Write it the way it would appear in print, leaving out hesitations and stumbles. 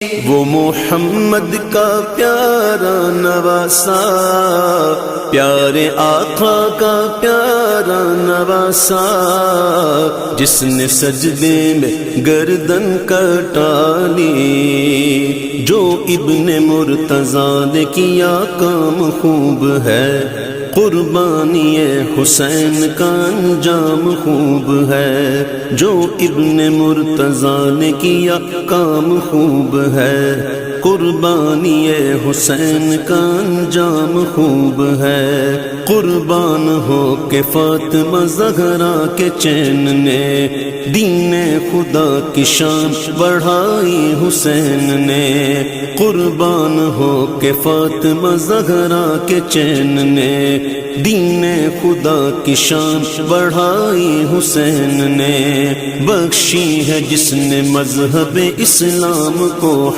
وہ محمد کا پیارا نواسا، پیارے آقا کا پیارا نواسا، جس نے سجدے میں گردن کٹا لی، جو ابن مرتضیٰ نے کیا کام خوب ہے، قربانی حسین کا انجام خوب ہے، جو ابن مرتضیٰ نے کیا کام خوب ہے، قربانی حسین کا انجام خوب ہے، قربان ہو کے فاطمہ زہرا کے چین نے دین خدا کی شان بڑھائی حسین نے، قربان ہو کے فاطمہ زہرا کے چین نے دین خدا کی شان بڑھائی حسین نے، بخشی ہے جس نے مذہب اسلام کو